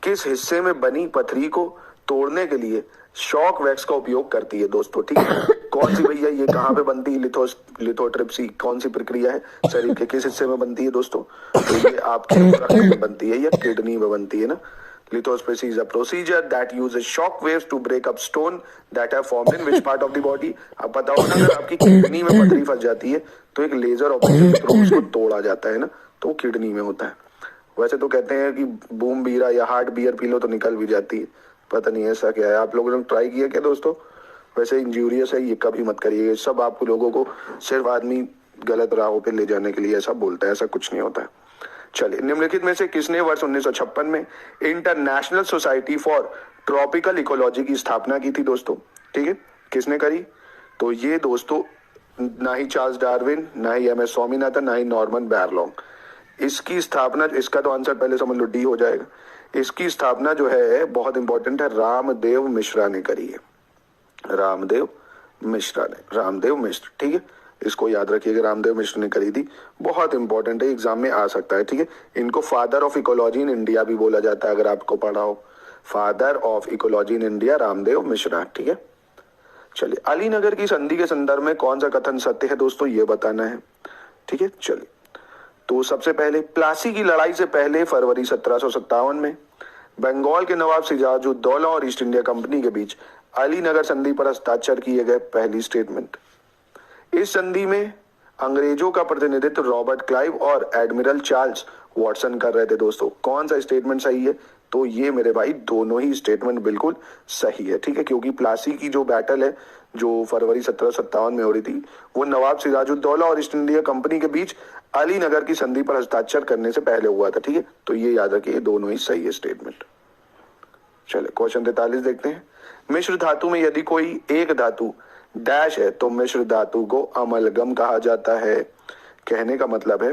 किस हिस्से में बनी पथरी को तोड़ने के लिए शॉक वैक्स का उपयोग करती है दोस्तों, ठीक है। कौन सी भैया, ये कहां पे बनती है लिथोट्रिप्सी, कौन सी प्रक्रिया है, शरीर के किस हिस्से में बनती है दोस्तों? तो ये आपके रक्त में बनती है या किडनी में बनती है ना। Lithotripsy is a procedure that uses shock waves to break up stone that have formed in which part of the body। अब बताओ ना, अगर आपकी किडनी में पथरी फंस जाती है तो एक लेजर ऑपरेशन के थ्रू उसको तोड़ा जाता है ना, तो वो किडनी में होता है। वैसे तो कहते हैं कि बूम बीरा या हार्ट बियर पी लो तो निकल भी जाती है, पता नहीं ऐसा क्या है। आप लोगों ने ट्राई किया क्या दोस्तों? वैसे इंजूरियस है, ये कभी मत करिए, ये सब आप लोगों को सिर्फ आदमी गलत राहों पे ले जाने के लिए ऐसा बोलता है, ऐसा कुछ नहीं होता है। चलिए, निम्नलिखित में से किसने वर्ष 1956 में international society for tropical ecology की स्थापना की थी दोस्तों, ठीक है, किसने करी? तो ये दोस्तों ना ही चार्ल्स डार्विन, ना ही एम एस स्वामीनाथन, ना ही नॉर्मन बोरलॉग। इसकी स्थापना, इसका तो आंसर पहले समझ लो, डी हो जाएगा। इसकी स्थापना जो है बहुत इंपॉर्टेंट है, रामदेव मिश्रा ने करी है, रामदेव मिश्रा ने, रामदेव मिश्र, ठीक है, इसको याद रखिएगा, रामदेव मिश्र ने करी थी, बहुत इंपॉर्टेंट है, एग्जाम में आ सकता है, ठीक है। इनको father of ecology in India भी बोला जाता है, अगर आपको पढ़ा हो, father of ecology in India Ramdev Mishra, ठीक है। चलिए, अलीनगर की संधि के संदर्भ में कौन सा कथन सत्य है दोस्तों, ये बताना है, ठीक है। चलिए, तो सबसे पहले प्लासी की लड़ाई से पहले फरवरी 1757 में बंगाल के नवाब सिराजुद्दौला और ईस्ट इंडिया कंपनी के बीच अलीनगर संधि पर हस्ताक्षर किए गए पहली स्टेटमेंट। इस संधि में अंग्रेजों का प्रतिनिधित्व रॉबर्ट क्लाइव और एडमिरल चार्ल्स वॉटसन कर रहे थे दोस्तों। कौन सा स्टेटमेंट सही है? तो ये मेरे भाई दोनों ही स्टेटमेंट बिल्कुल सही है, ठीक है, क्योंकि प्लासी की जो बैटल है जो फरवरी 1757 में हो रही थी, वो नवाब सिराजुद्दौला और ईस्ट इंडिया कंपनी के बीच अलीनगर की संधि पर हस्ताक्षर करने से पहले हुआ था, ठीक है। तो ये याद रखिए, दोनों ही सही है स्टेटमेंट। चले, क्वेश्चन 43 देखते हैं। मिश्र धातु में यदि कोई एक धातु डैश है तो मिश्र धातु को अमलगम कहा जाता है। कहने का मतलब है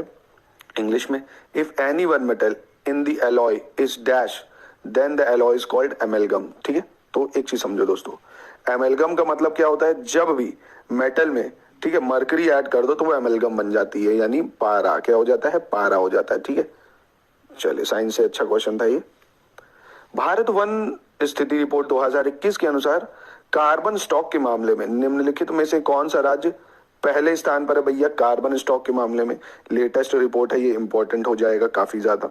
इंग्लिश में, if any one metal in the alloy is dash then the alloy is called amalgam, ठीक है। तो एक चीज समझो दोस्तों, एमलगम का मतलब क्या होता है? जब भी मेटल में, ठीक है, मरकरी ऐड कर दो तो वो एमलगम बन जाती है, यानी पारा, क्या हो जाता है? पारा हो जाता है, ठीक है। चलिए, साइंस से अच्छा क्वेश्चन था ये। भारत वन स्थिति रिपोर्ट 2021 के अनुसार कार्बन स्टॉक के मामले में निम्नलिखित में से कौन सा राज्य पहले स्थान पर है भैया कार्बन स्टॉक के मामले में? लेटेस्ट रिपोर्ट है, ये इंपॉर्टेंट हो जाएगा काफी ज्यादा।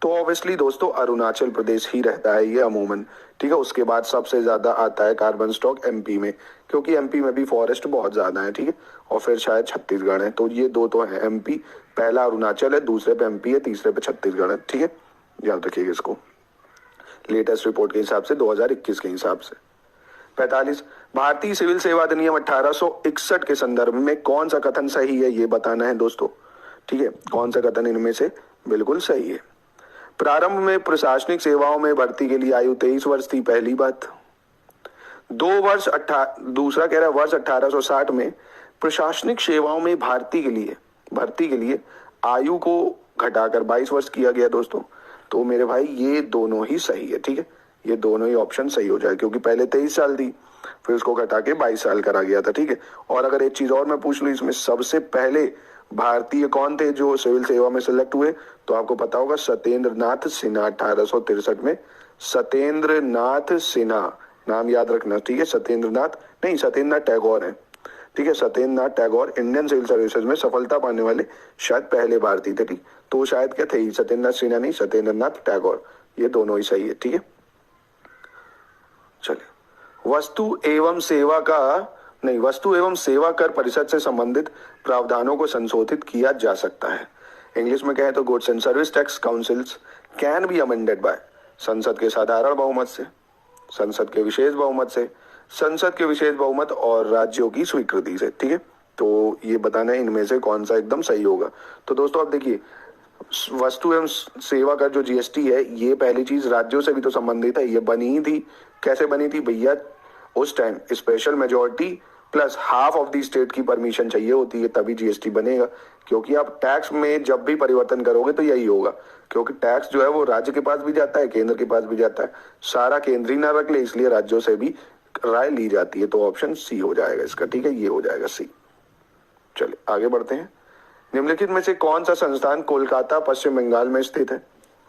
तो ऑब्वियसली दोस्तों अरुणाचल प्रदेश ही रहता है ये अमूमन, ठीक है। उसके बाद सबसे ज्यादा आता है कार्बन स्टॉक एमपी में, क्योंकि एमपी में भी फॉरेस्ट बहुत ज्यादा है, ठीक है। और फिर शायद छत्तीसगढ़ है, तो ये दो तो है, एमपी पहला अरुणाचल है, दूसरे पे एमपी है, तीसरे पे छत्तीसगढ़ है, ठीक है, याद रखिएगा इसको, लेटेस्ट रिपोर्ट के हिसाब से 2021 के हिसाब से। 45, भारतीय सिविल सेवा अधिनियम 1861 के संदर्भ में कौन सा कथन सही है, ये बताना है दोस्तों, ठीक है। कौन सा कथन इनमें से बिल्कुल सही है? प्रारंभ में प्रशासनिक सेवाओं में भर्ती के लिए आयु 23 वर्ष थी, पहली बात। दूसरा कह रहा है वर्ष 1860 में प्रशासनिक सेवाओं में भर्ती के लिए आयु को घटाकर 22 वर्ष किया गया दोस्तों। तो मेरे भाई ये दोनों ही सही है, ठीक है, ये दोनों ही ऑप्शन सही हो जाए, क्योंकि पहले 23 साल थी, फिर उसको घटा के 22 साल करा गया था, ठीक है। और अगर एक चीज और मैं पूछ लूं, इसमें सबसे पहले भारतीय कौन थे जो सिविल सेवा में सिलेक्ट हुए? तो आपको पता होगा सत्येंद्र नाथ सिन्हा, 1863 में सत्येंद्र नाथ सिन्हा, नाम याद रखना, ठीक है। सत्येंद्र नाथ टैगोर है, ठीक है, Satyendra Nath Tagore Indian civil services में सफलता पाने वाले शायद पहले भारतीय थे, ठीक। तो शायद क्या थे, सत्येंद्र नाथ सिन्हा नहीं, सत्येंद्र नाथ टैगोर, ये दोनों ही सही है, ठीक है। चलिए, वस्तु एवं सेवा कर परिषद से संबंधित प्रावधानों को संशोधित किया जा सकता है। इंग्लिश में कहें तो goods and service tax councils can be amended bye संसद के साधारण बहुमत से, संसद के विशेष बहुमत से, संसद के विशेष बहुमत और राज्यों की स्वीकृति से, ठीक है। तो ये बताना है इनमें से कौन सा एकदम सही होगा। तो दोस्तों आप देखिए, वस्तु एवं सेवा कर जो जीएसटी है, ये पहली चीज राज्यों से भी तो संबंधित है, ये बनी ही थी। कैसे बनी थी भैया? उस time special majority plus half of the state की परमिशन चाहिए होती है, तभी जीएसटी बनेगा। क्योंकि आप टैक्स में जब भी परिवर्तन करोगे तो यही होगा, क्योंकि टैक्स जो है वो राज्य के पास भी जाता है, केंद्र के पास भी जाता है। सारा केंद्र ही ना रख ले, इसलिए राज्यों से भी राय ली जाती है। तो ऑप्शन सी हो जाएगा इसका, ठीक है, ये हो जाएगा सी। चलिए आगे बढ़ते हैं। निम्नलिखित में से कौन सा संस्थान कोलकाता पश्चिम बंगाल में स्थित है?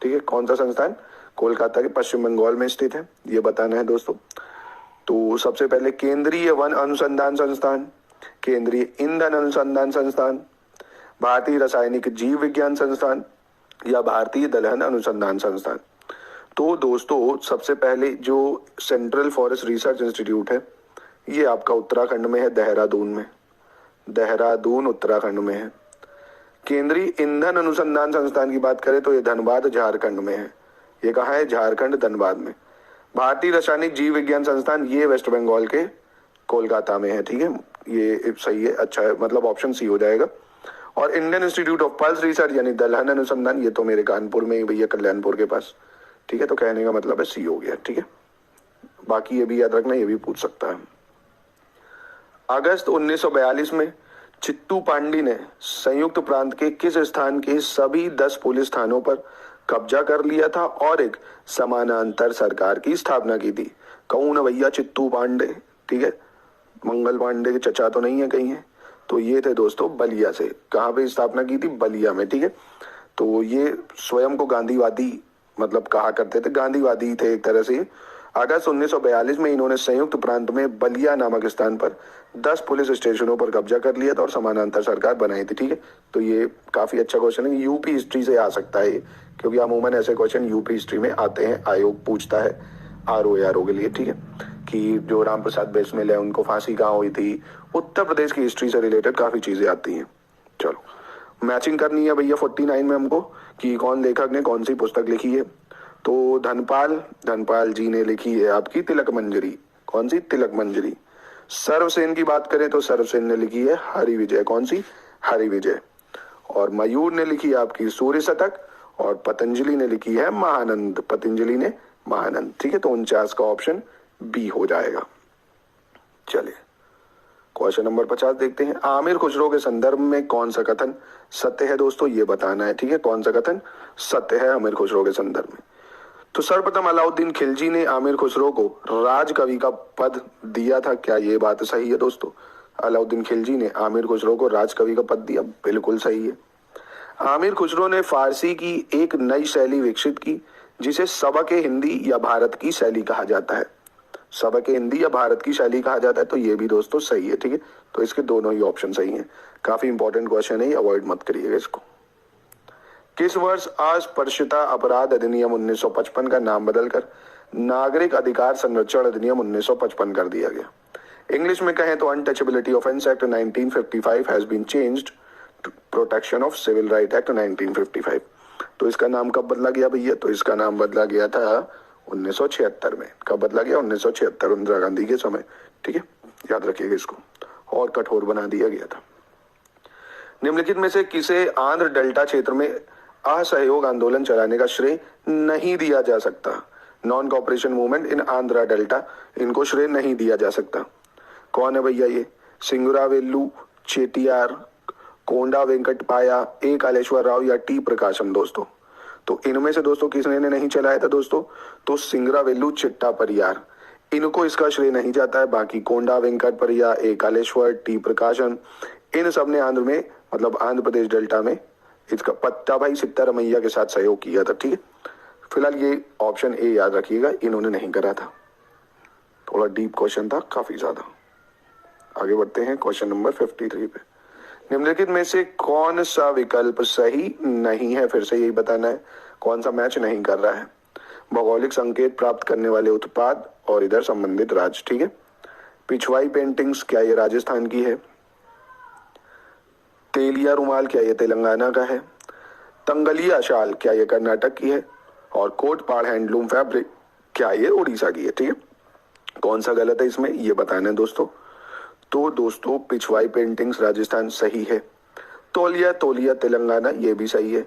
ठीक है, कौन सा संस्थान कोलकाता के पश्चिम बंगाल में स्थित है, ये बताना है दोस्तों। तो सबसे पहले केंद्रीय वन अनुसंधान संस्थान, केंद्रीय ईंधन अनुसंधान संस्थान, भारतीय रासायनिक जीव विज्ञान संस्थान या भारतीय दलहन अनुसंधान संस्थान। तो दोस्तों सबसे पहले जो सेंट्रल फॉरेस्ट रिसर्च इंस्टीट्यूट है, ये आपका उत्तराखंड में है, देहरादून में, देहरादून उत्तराखंड में है। केंद्रीय ईंधन अनुसंधान संस्थान की बात करें तो ये धनबाद झारखंड में है। ये कहाँ है? झारखंड, धनबाद में। भारतीय रासायनिक जीव विज्ञान संस्थान ये वेस्ट बंगाल के कोलकाता में है, ठीक है, ये सही है, अच्छा है, मतलब ऑप्शन सी हो जाएगा। और Indian institute of pulse research यानी दलहन अनुसंधान, ये तो मेरे कानपुर में ही भैया, कल्याणपुर के पास, ठीक है। तो कहने का मतलब है सी हो गया, ठीक है। बाकी ये भी याद रखना, ये भी पूछ सकता है। अगस्त 1942 में चित्तू पांडी ने संयुक्त प्रांत के किस स्थान के सभी 10 पुलिस थानों पर कब्जा कर लिया था और एक समानांतर सरकार की स्थापना की थी? कौन है भैया चित्तू पांडे? ठीक है, मंगल पांडे के चचा तो नहीं है कहीं है। तो ये थे दोस्तों बलिया से। कहाँ पे स्थापना की थी? बलिया में, ठीक है। तो ये स्वयं को गांधीवादी मतलब कहा करते थे, गांधीवादी थे एक तरह से। अगस्त 1942 में इन्होंने संयुक्त प्रांत में बलिया नामक स्थान पर 10 पुलिस स्टेशनों पर कब्जा कर लिया था और समानांतर सरकार बनाई थी, ठीक है। तो ये काफी अच्छा क्वेश्चन है, यूपी हिस्ट्री से आ सकता है, क्योंकि अमूमन ऐसे क्वेश्चन यूपी हिस्ट्री में आते हैं, आयोग पूछता है आरओ के लिए, ठीक है, कि जो राम प्रसाद बिस्मिल है उनको फांसी कहाँ हुई थी। उत्तर प्रदेश की हिस्ट्री से रिलेटेड काफी चीजें आती हैं। चलो मैचिंग करनी है भैया 49 में हमको कि कौन लेखक ने कौन सी पुस्तक लिखी है। तो धनपाल जी ने लिखी है आपकी तिलक मंजरी। कौन सी? तिलक मंजरी। सर्वसेन की बात करें तो सर्वसेन ने लिखी है हरि विजय। कौन सी? हरि विजय। और मयूर ने लिखी है आपकी सूर्य शतक और पतंजलि ने लिखी है महानंद। पतंजलि ने महानंद, ठीक है। तो 49 का ऑप्शन बी हो जाएगा। चलिए क्वेश्चन नंबर 50 देखते हैं। आमिर खुसरो के संदर्भ में कौन सा कथन सत्य है दोस्तों, ये बताना है, ठीक है। कौन सा कथन सत्य है आमिर खुसरो के संदर्भ में? तो सर्वप्रथम अलाउद्दीन खिलजी ने आमिर खुसरो को राजकवि का पद दिया था, क्या ये बात सही है दोस्तों? अलाउद्दीन खिलजी ने आमिर खुसरो को राजकवि का पद दिया, बिल्कुल सही है। आमिर खुसरो ने फारसी की एक नई शैली विकसित की जिसे सबक हिंदी या भारत की शैली कहा जाता है। सबक हिंदी या भारत की शैली कहा जाता है, तो ये भी दोस्तों सही है, ठीक है। तो इसके दोनों ही ऑप्शन सही हैं। काफी इंपॉर्टेंट क्वेश्चन है, अवॉइड मत करिएगा इसको। किस वर्ष अस्पृश्यता अपराध अधिनियम 1955 का नाम बदलकर नागरिक अधिकार संरक्षण अधिनियम 1955 कर दिया गया? इंग्लिश में कहें तो untouchability offence act 1955 has been changed to protection of civil right act 1955। तो इसका नाम कब बदला गया भैया? तो इसका नाम बदला गया था 1976 में। कब बदला गया? 1976, इंदिरा गांधी के समय, ठीक है, याद रखिएगा इसको। और कठोर बना दिया गया था। निम्नलिखित में से किसे आंध्र डेल्टा क्षेत्र में असहयोग आंदोलन चलाने का श्रेय नहीं दिया जा सकता? Non cooperation movement in Andhra delta, इनको श्रेय नहीं दिया जा सकता। कौन है भैया ये? सिंगरावेल्लू चेटियार, कोंडा वेंकट पाया, ए कालेश्वर राव या टी प्रकाशम दोस्तों? तो इनमें से दोस्तों किसने ने नहीं चलाया था दोस्तों? तो सिंगरावेल्लू चिट्टा परियार, इनको इसका श्रेय नहीं जाता है। बाकी कोंडा वेंकट परिया, ए कालेश्वर, टी प्रकाशम, इन सब ने आंध्र में मतलब आंध्र प्रदेश डेल्टा में इसका पत्ता भाई सिद्धारमैया के साथ सहयोग किया था, ठीक है। फिलहाल ये ऑप्शन ए याद रखिएगा, इन्होंने नहीं करा था। थोड़ा डीप क्वेश्चन था, काफी ज्यादा। आगे बढ़ते हैं क्वेश्चन नंबर 53 पे। निम्नलिखित में से कौन सा विकल्प सही नहीं है? फिर से यही बताना है, कौन सा मैच नहीं कर रहा है। भौगोलिक संकेत प्राप्त करने वाले उत्पाद और इधर संबंधित राज्य, ठीक है। पिछवाई पेंटिंग्स, क्या ये राजस्थान की है? तेलिया रुमाल, क्या ये तेलंगाना का है? तंगलिया शाल, क्या ये कर्नाटक की है? और कोट पाड़ हैंडलूम फैब्रिक, क्या ये उड़ीसा की है, ठीक है। कौन सा गलत है इसमें, ये बताना है दोस्तों। तो दोस्तों पिछवाई पेंटिंग्स राजस्थान सही है। तौलिया तेलंगाना, ये भी सही है।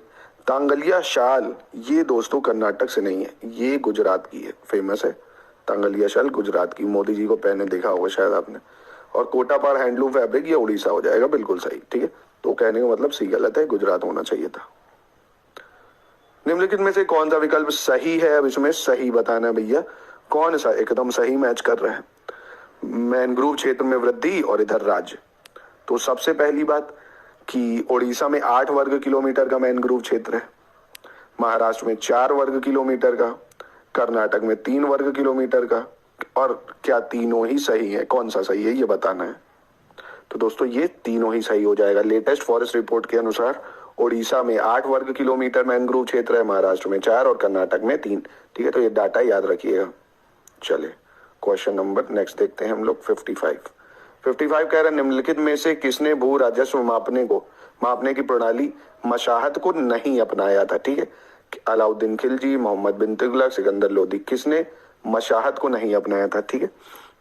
तांगलिया शाल ये दोस्तों कर्नाटक से नहीं है, ये गुजरात की है, फेमस है। तांगलिया शाल गुजरात की, मोदी जी को पहने देखा होगा शायद आपने। और कोटापाड़ हैंडलूम फैब्रिक ये उड़ीसा हो जाएगा, बिल्कुल सही, ठीक है। तो कहने का मतलब सी गलत है, गुजरात होना चाहिए था। निम्नलिखित में से कौन सा विकल्प सही है? अब इसमें सही बताना है भैया, कौन सा एकदम सही मैच कर रहा है। मैनग्रोव क्षेत्र में वृद्धि और इधर राज्य। तो सबसे पहली बात कि उड़ीसा में 8 वर्ग किलोमीटर का मैनग्रोव क्षेत्र है, महाराष्ट्र में 4 वर्ग किलोमीटर का, कर्नाटक में 3 वर्ग किलोमीटर का। और क्या तीनों ही सही है? कौन सा सही है ये बताना है। तो दोस्तों ये तीनों ही सही हो जाएगा। लेटेस्ट फॉरेस्ट रिपोर्ट के अनुसार उड़ीसा में 8 वर्ग किलोमीटर मैनग्रोव क्षेत्र है, महाराष्ट्र में 4 और कर्नाटक में 3, ठीक है। तो ये डाटा याद रखिएगा। चले क्वेश्चन नंबर नेक्स्ट देखते हैं हम लोग। 55 कह रहे हैं निम्नलिखित में से किसने भू राजस्व मापने की प्रणाली मशाहत को नहीं अपनाया था, ठीक है। अलाउद्दीन खिलजी, मोहम्मद बिन तुगलक, सिकंदर लोदी, किसने मशाहत को नहीं अपनाया था, ठीक है।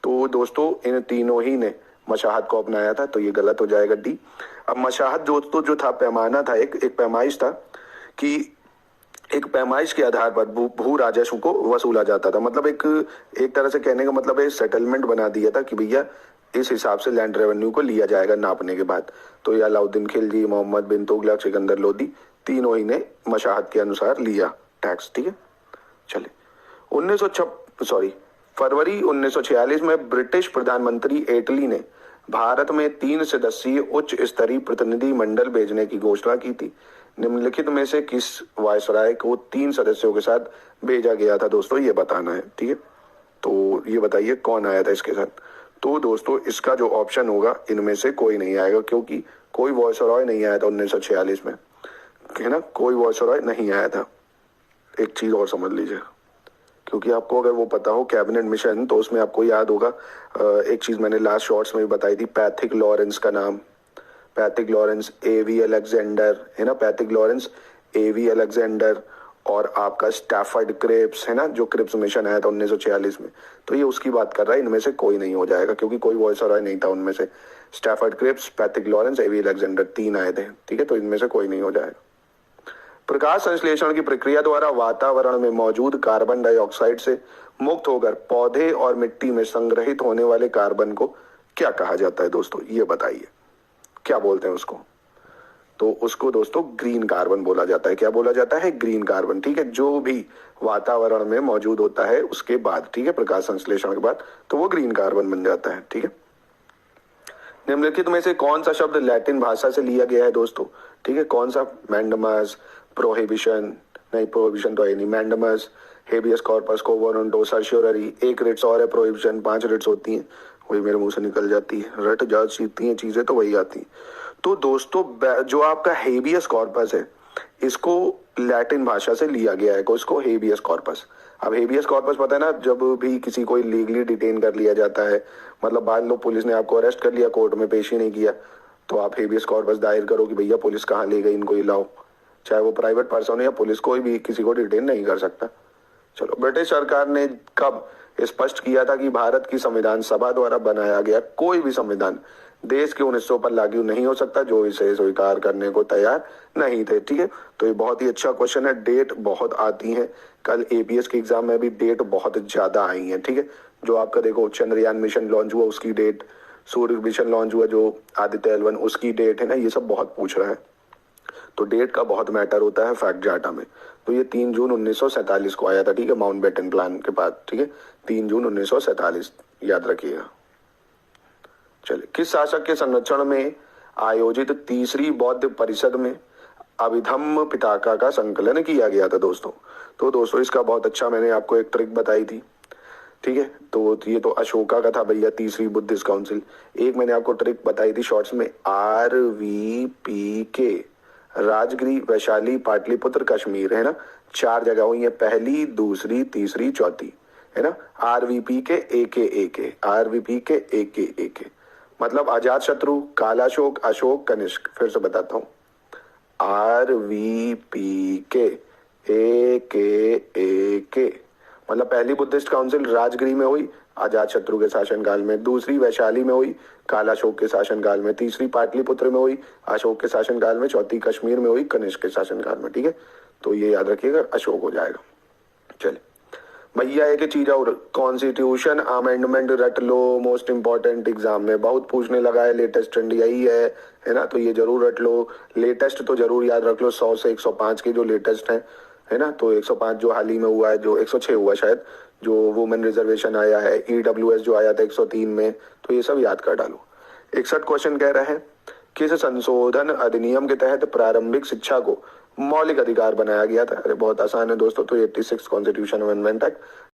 तो दोस्तों इन तीनों ही ने मशाहत को अपनाया था, तो ये गलत हो जाएगा डी। अब मशाहत दोस्तों जो था पैमाना था, एक पैमाइश था कि एक पैमाइश के आधार पर भू राजस्व को वसूला जाता था। मतलब एक तरह से कहने का मतलब है सेटलमेंट बना दिया था कि भैया इस हिसाब से लैंड रेवेन्यू को लिया जाएगा नापने के बाद। तो ये अलाउद्दीन खिलजी, मोहम्मद बिन तुगलक, सिकंदर लोदी तीनों ही ने मशाहत के अनुसार लिया टैक्स, ठीक है। चले फरवरी 1946 में ब्रिटिश प्रधानमंत्री एटली ने भारत में 3 सदस्यीय उच्च स्तरीय प्रतिनिधि मंडल भेजने की घोषणा की थी। निम्नलिखित में से किस वायसराय को 3 सदस्यों के साथ भेजा गया था दोस्तों, ये बताना है, ठीक है। तो ये बताइए कौन आया था इसके साथ। तो दोस्तों इसका जो ऑप्शन होगा इनमें से कोई नहीं आएगा, क्योंकि कोई वायसराय नहीं आया था 1946 में, है ना, कोई वायसराय नहीं आया था। एक चीज और समझ लीजिए, क्योंकि आपको अगर वो पता हो कैबिनेट मिशन, तो उसमें आपको याद होगा एक चीज मैंने लास्ट शॉर्ट्स में भी बताई थी, पैथिक लॉरेंस का नाम, पैथिक लॉरेंस, एवी अलेक्जेंडर, है ना, पैथिक लॉरेंस, एवी अलेक्जेंडर और आपका स्टैफर्ड क्रिप्स, है ना, जो क्रिप्स मिशन आया था 1946 में। तो ये उसकी बात कर रहा है, इनमें से कोई नहीं हो जाएगा, क्योंकि कोई वायसराय नहीं था उनमें से। स्टैफर्ड क्रिप्स, पैथिक लॉरेंस, एवी अलेक्जेंडर 3 आए थे, ठीक है। तो इनमें से कोई नहीं हो जाएगा। प्रकाश संश्लेषण की प्रक्रिया द्वारा वातावरण में मौजूद कार्बन डाइऑक्साइड से मुक्त होकर पौधे और मिट्टी में संग्रहित होने वाले कार्बन को क्या कहा जाता है दोस्तों, ये बताइए, क्या बोलते हैं उसको। तो उसको दोस्तों ग्रीन कार्बन बोला जाता है। क्या बोला जाता है? ग्रीन कार्बन, ठीक है। जो भी वातावरण में मौजूद होता है उसके बाद, ठीक है, प्रकाश संश्लेषण के बाद, तो वो ग्रीन कार्बन बन जाता है, ठीक है। निम्नलिखित में से कौन सा शब्द लैटिन भाषा से लिया गया है दोस्तों, ठीक है। कौन सा? मैंडमस, प्रोहिबिशन, नहीं प्रोहिबिशन तो है नहीं, mandamus, habeas corpus, quo warranto, certiorari, एक रिट्स और है, प्रोहिबिशन 5 रिट्स होती हैं, वही मेरे मुंह से निकल जाती है, रट जा सीखती हैं चीजें तो वही आती हैं। तो दोस्तों जो आपका हेबियस कॉर्पस है इसको लैटिन भाषा से लिया गया है, इसको हेबियस कॉर्पस। अब हेबियस कॉर्पस पता है ना, जब भी किसी को लीगली डिटेन कर लिया जाता है, मतलब बाद लो पुलिस ने आपको अरेस्ट कर लिया, कोर्ट में पेश ही नहीं किया, तो आप हेबियस कॉर्पस दायर करो कि भैया पुलिस कहाँ ले गई, इनको लाओ। चाहे वो प्राइवेट पर्सन हो या पुलिस, कोई भी किसी को डिटेन नहीं कर सकता। चलो, ब्रिटिश सरकार ने कब स्पष्ट किया था कि भारत की संविधान सभा द्वारा बनाया गया कोई भी संविधान देश के उन हिस्सों पर लागू नहीं हो सकता जो इसे स्वीकार करने को तैयार नहीं थे, ठीक है। तो ये बहुत ही अच्छा क्वेश्चन है। डेट बहुत आती है, कल एपीएस के एग्जाम में भी डेट बहुत ज्यादा आई है, ठीक है। जो आपका देखो चंद्रयान मिशन लॉन्च हुआ उसकी डेट, सूर्य मिशन लॉन्च हुआ जो आदित्य L1 उसकी डेट है ना, ये सब बहुत पूछ रहा है। तो डेट का बहुत मैटर होता है फैक्ट डाटा में। तो ये 3 जून 1947 को आया था, ठीक है, माउंटबेटन प्लान के बाद, ठीक है, 3 जून 1947 याद रखिएगा। चलिए, किस शासक के संरक्षण में आयोजित तीसरी बौद्ध परिषद में अभिधम्म पिटाका का संकलन किया गया था दोस्तों। तो दोस्तों इसका बहुत अच्छा मैंने आपको एक ट्रिक बताई थी, ठीक है। तो ये तो अशोका का था भैया, तीसरी बुद्धिस्ट काउंसिल। एक मैंने आपको ट्रिक बताई थी शॉर्ट्स में, RVPK, राजगिरी, वैशाली, पाटलिपुत्र, कश्मीर, है ना, 4 जगह हुई है, पहली, दूसरी, तीसरी, चौथी, है ना। RVPK AK RVPK AK मतलब अजात शत्रु, कालाशोक, अशोक, कनिष्क। फिर से बताता हूं, RVPK AK मतलब पहली बुद्धिस्ट काउंसिल राजगिरी में हुई अजात शत्रु के शासनकाल में, दूसरी वैशाली में हुई कालाशोक के शासनकाल में, तीसरी पाटलिपुत्र में हुई अशोक के शासनकाल में, चौथी कश्मीर में हुई कनिष्क के शासनकाल में। ठीक है, तो ये याद रखिएगा, अशोक हो जाएगा। चलिए भैया एक चीज और, कॉन्स्टिट्यूशन अमेंडमेंट रट लो, मोस्ट इंपॉर्टेंट एग्जाम में बहुत पूछने लगा है, लेटेस्ट ट्रेंड यही है ना, तो ये जरूर रट लो। लेटेस्ट तो जरूर याद रख लो, 100 से 105 के जो लेटेस्ट हैं, है ना, तो 105 जो हाल ही में हुआ है, जो 106 हुआ शायद, जो वुमेन रिजर्वेशन आया है, ईडब्ल्यूएस जो आया था 103 में, तो ये सब याद कर डालो। 61 क्वेश्चन कह रहे हैं, किस संशोधन अधिनियम के तहत प्रारंभिक शिक्षा को मौलिक अधिकार बनाया गया था? अरे बहुत आसान है दोस्तों, तो 86 कॉन्स्टिट्यूशन अमेंडमेंट एक्ट